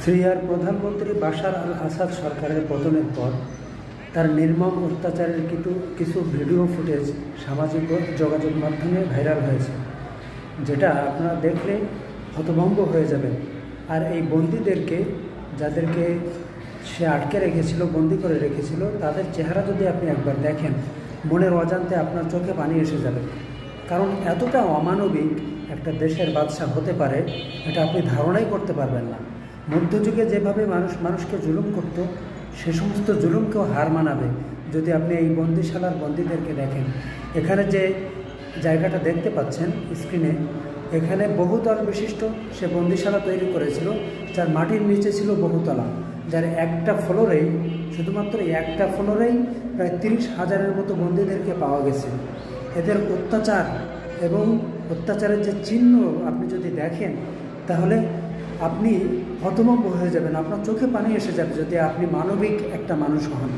সিরিয়ার প্রধানমন্ত্রী বাশার আল আসাদ সরকারের পতনের পর তার নির্মম অত্যাচারের কিছু ভিডিও ফুটেজ সামাজিক যোগাযোগ মাধ্যমে ভাইরাল হয়েছে, যেটা আপনারা দেখলে হতভম্ব হয়ে যাবেন। আর এই বন্দীদেরকে, যাদেরকে সে আটকে রেখেছিল, বন্দি করে রেখেছিল, তাদের চেহারা যদি আপনি একবার দেখেন, মনের অজান্তে আপনার চোখে পানি এসে যাবে। কারণ এতটা অমানবিক একটা দেশের বাদশা হতে পারে, এটা আপনি ধারণাই করতে পারবেন না। মধ্যযুগে যেভাবে মানুষকে জুলুম করত, সে সমস্ত জুলুমকেও হার মানাবে যদি আপনি এই বন্দিশালার বন্দীদেরকে দেখেন। এখানে যে জায়গাটা দেখতে পাচ্ছেন স্ক্রিনে, এখানে বহুতল বিশিষ্ট সে বন্দিশালা তৈরি করেছিল, যার মাটির নিচে ছিল বহুতলা, যার একটা ফ্লোরেই, শুধুমাত্র একটা ফ্লোরেই প্রায় 30,000-এর মতো বন্দীদেরকে পাওয়া গেছে। এদের অত্যাচার এবং অত্যাচারের যে চিহ্ন আপনি যদি দেখেন, তাহলে আপনি হতভম্ব হয়ে যাবেন, আপনার চোখে পানি এসে যাবে যদি আপনি মানবিক একটা মানুষ হন।